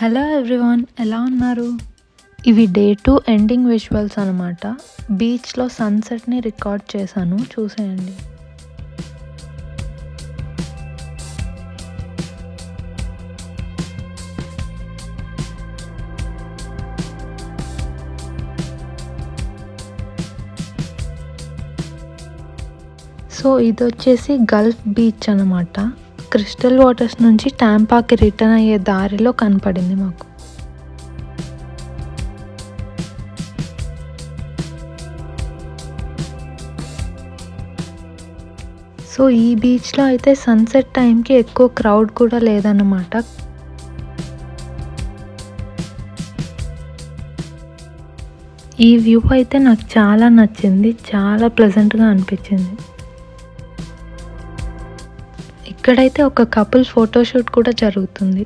Hello everyone, ఎలా ఉన్నారు? ఇవి డే 2 ఎండింగ్ విజువల్స్ అనమాట. బీచ్లో సన్సెట్ని రికార్డ్ చేశాను, చూసేయండి. సో ఇది వచ్చేసి గల్ఫ్ బీచ్ అనమాట. క్రిస్టల్ వాటర్స్ నుంచి టాంపాకి రిటర్న్ అయ్యే దారిలో కనపడింది మాకు. సో ఈ బీచ్లో అయితే సన్సెట్ టైంకి ఎక్కువ క్రౌడ్ కూడా లేదన్నమాట. ఈ వ్యూ అయితే నాకు చాలా నచ్చింది, చాలా ప్లెజెంట్గా అనిపించింది. ఇక్కడైతే ఒక కపుల్ ఫోటోషూట్ కూడా జరుగుతుంది.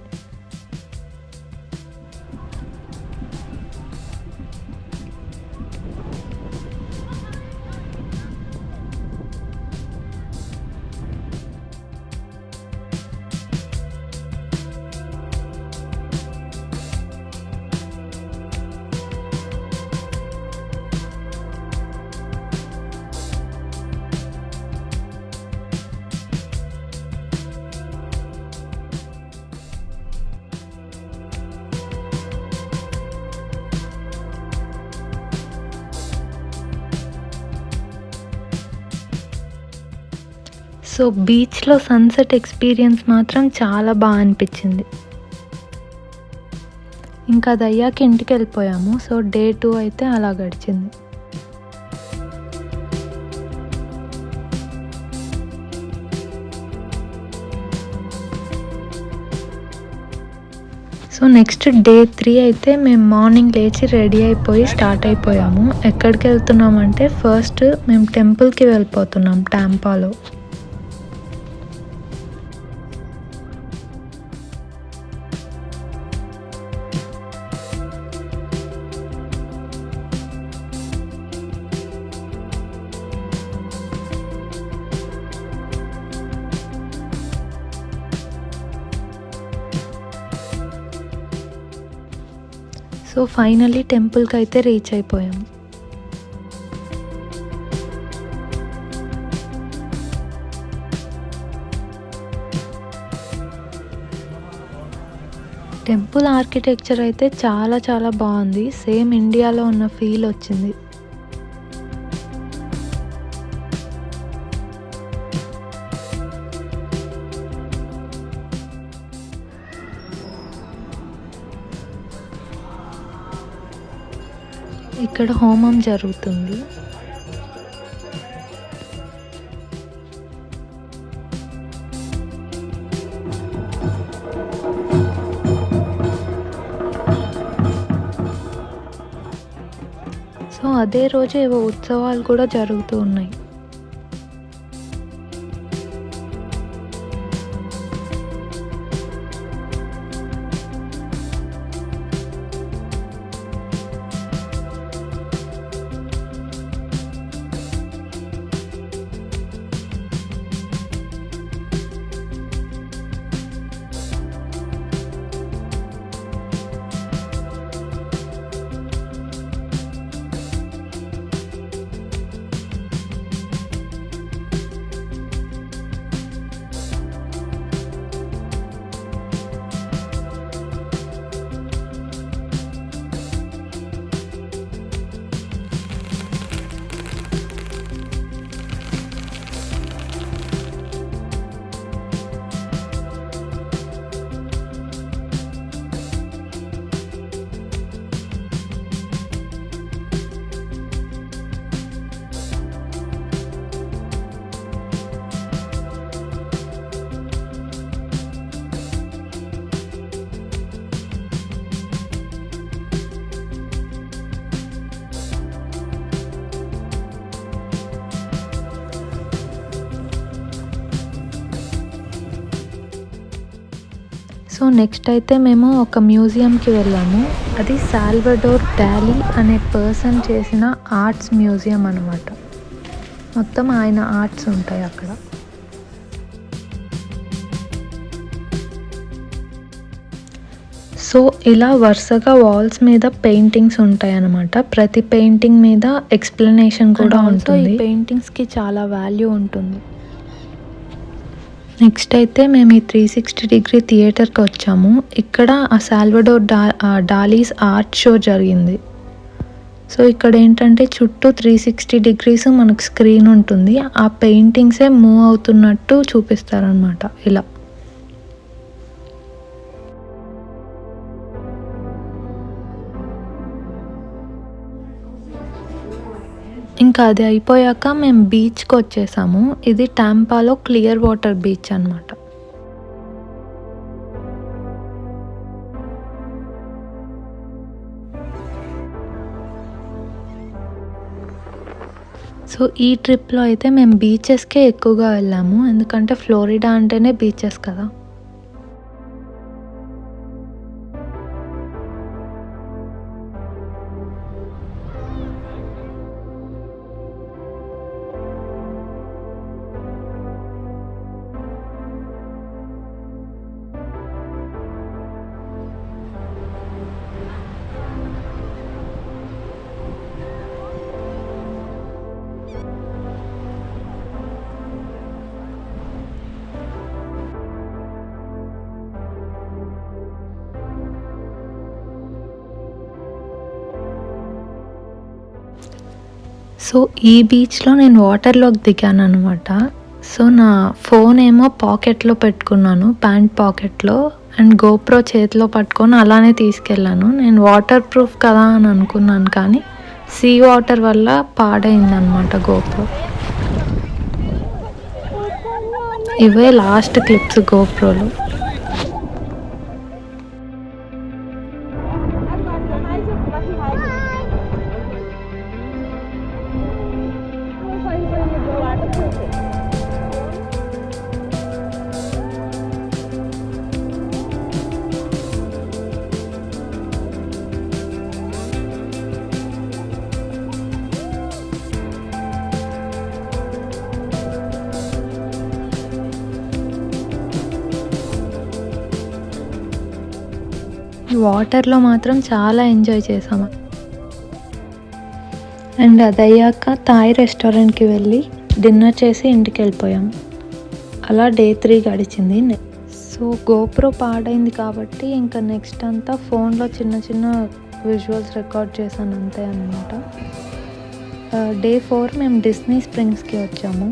సో బీచ్లో సన్సెట్ ఎక్స్పీరియన్స్ మాత్రం చాలా బాగా అనిపించింది. ఇంకా అది అయ్యాక ఇంటికి వెళ్ళిపోయాము. సో డే 2 అయితే అలా గడిచింది. సో నెక్స్ట్ డే 3 అయితే మేము మార్నింగ్ లేచి రెడీ అయిపోయి స్టార్ట్ అయిపోయాము. ఎక్కడికి వెళ్తున్నామంటే ఫస్ట్ మేము టెంపుల్కి వెళ్ళిపోతున్నాం టాంపాలో. సో ఫైనల్లీ టెంపుల్కి అయితే రీచ్ అయిపోయాం. టెంపుల్ ఆర్కిటెక్చర్ అయితే చాలా చాలా బాగుంది. సేమ్ ఇండియాలో ఉన్న ఫీల్ వచ్చింది. ఇక్కడ హోమం జరుగుతుంది. సో అదే రోజు ఏవో ఉత్సవాలు కూడా జరుగుతూ ఉన్నాయి. సో నెక్స్ట్ అయితే మేము ఒక మ్యూజియంకి వెళ్ళాము. అది సాల్వడోర్ డాలీ అనే పర్సన్ చేసిన ఆర్ట్స్ మ్యూజియం అనమాట. మొత్తం ఆయన ఆర్ట్స్ ఉంటాయి అక్కడ. సో ఇలా వరుసగా వాల్స్ మీద పెయింటింగ్స్ ఉంటాయి అన్నమాట. ప్రతి పెయింటింగ్ మీద ఎక్స్ప్లెనేషన్ కూడా ఉంటుంది. ఈ పెయింటింగ్స్కి చాలా వాల్యూ ఉంటుంది. నెక్స్ట్ అయితే మేము ఈ 360 డిగ్రీ థియేటర్కి వచ్చాము. ఇక్కడ ఆ సాల్వడోర్ డాలీస్ ఆర్ట్ షో జరిగింది. సో ఇక్కడ ఏంటంటే చుట్టూ 360 డిగ్రీస్ మనకు స్క్రీన్ ఉంటుంది. ఆ పెయింటింగ్సే మూవ్ అవుతున్నట్టు చూపిస్తారనమాట ఇలా. ఇంకా అది అయిపోయాక మేము బీచ్కి వచ్చేసాము. ఇది టాంపాలో క్లియర్ వాటర్ బీచ్ అనమాట. సో ఈ ట్రిప్లో అయితే మేము బీచెస్కే ఎక్కువగా వెళ్ళాము, ఎందుకంటే ఫ్లోరిడా అంటేనే బీచెస్ కదా. సో ఈ బీచ్లో నేను వాటర్లోకి దిగాను అనమాట. సో నా ఫోన్ ఏమో పాకెట్లో పెట్టుకున్నాను, ప్యాంట్ పాకెట్లో, అండ్ గోప్రో చేతిలో పట్టుకొని అలానే తీసుకెళ్ళాను. నేను వాటర్ ప్రూఫ్ కదా అని అనుకున్నాను, కానీ సీ వాటర్ వల్ల పాడైందనమాట గోప్రో. ఇవే లాస్ట్ క్లిప్స్ గోప్రోలో. వాటర్లో మాత్రం చాలా ఎంజాయ్ చేసాము. అండ్ అదయ్యాక థాయ్ రెస్టారెంట్కి వెళ్ళి డిన్నర్ చేసి ఇంటికి వెళ్ళిపోయాం. అలా డే 3 గడిచింది. సో గోప్రో పాడైంది కాబట్టి ఇంకా నెక్స్ట్ అంతా ఫోన్లో చిన్న చిన్న విజువల్స్ రికార్డ్ చేశాను అంతే అనమాట. డే 4 మేము డిస్నీ స్ప్రింగ్స్కి వచ్చాము.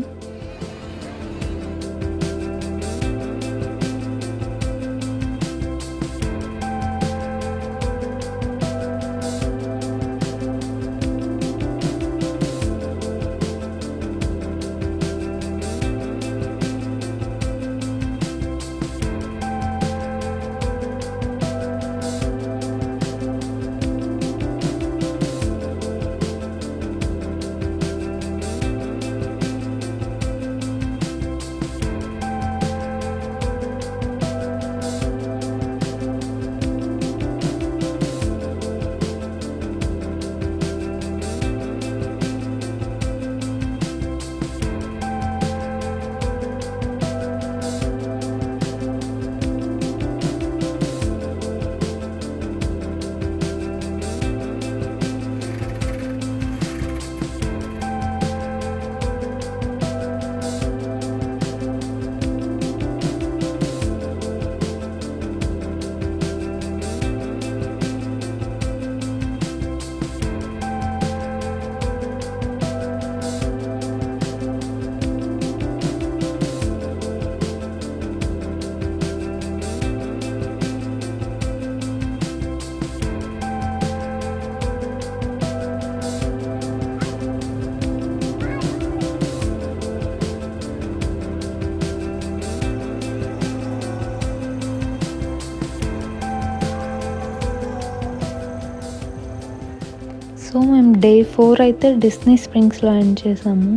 సో మేము డే 4 అయితే డిస్నీ స్ప్రింగ్స్లో ఎండ్ చేసాము.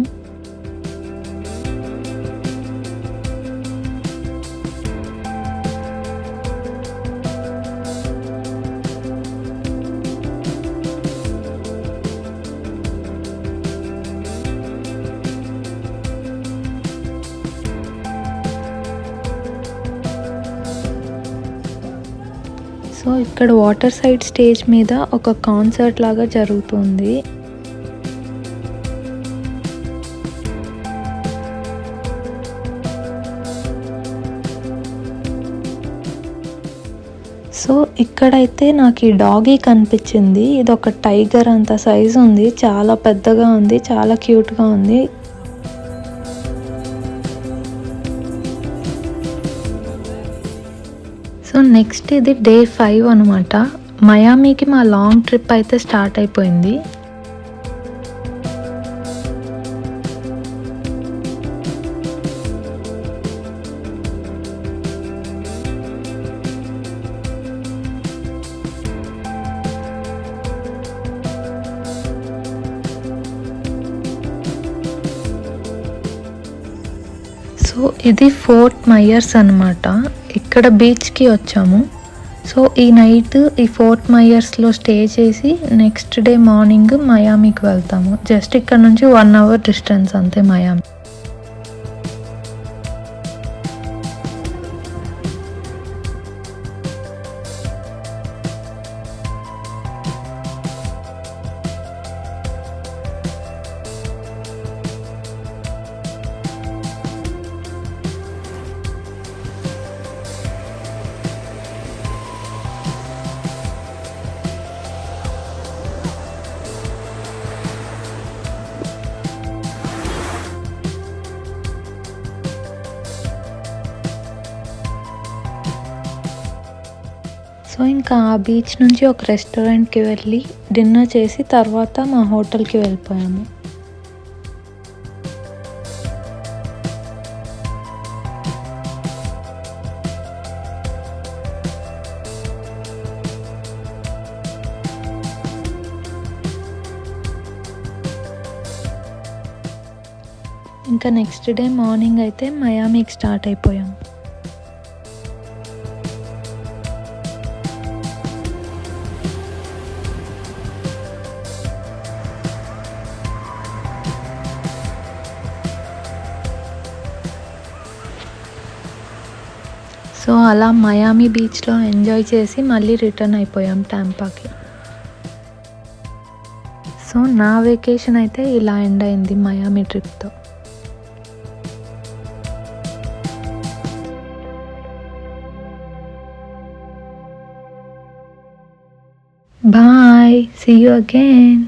సో ఇక్కడ వాటర్ సైడ్ స్టేజ్ మీద ఒక కాన్సర్ట్ లాగా జరుగుతుంది. సో ఇక్కడైతే నాకు ఈ డాగీ కనిపించింది. ఇది ఒక టైగర్ అంత సైజు ఉంది, చాలా పెద్దగా ఉంది, చాలా క్యూట్గా ఉంది. సో నెక్స్ట్ ఇది డే 5 అనమాట. మయామీకి మా లాంగ్ ట్రిప్ అయితే స్టార్ట్ అయిపోయింది. సో ఇది ఫోర్ట్ మైయర్స్ అనమాట. ఇక్కడ బీచ్కి వచ్చాము. సో ఈ నైట్ ఈ ఫోర్ట్ మైయర్స్లో స్టే చేసి నెక్స్ట్ డే మార్నింగ్ మయామీకి వెళ్తాము. జస్ట్ ఇక్కడ నుంచి 1 అవర్ డిస్టెన్స్ అంతే మయామి. సో ఇంకా ఆ బీచ్ నుంచి ఒక రెస్టారెంట్కి వెళ్ళి డిన్నర్ చేసి తర్వాత మా హోటల్కి వెళ్ళిపోయాము. ఇంకా నెక్స్ట్ డే మార్నింగ్ అయితే మయామీకి స్టార్ట్ అయిపోయాం. సో అలా మయామి బీచ్లో ఎంజాయ్ చేసి మళ్ళీ రిటర్న్ అయిపోయాం టాంపాకి. సో నా వెకేషన్ అయితే ఇలా ఎండ్ అయింది మయామి ట్రిప్తో. Bye, see you again.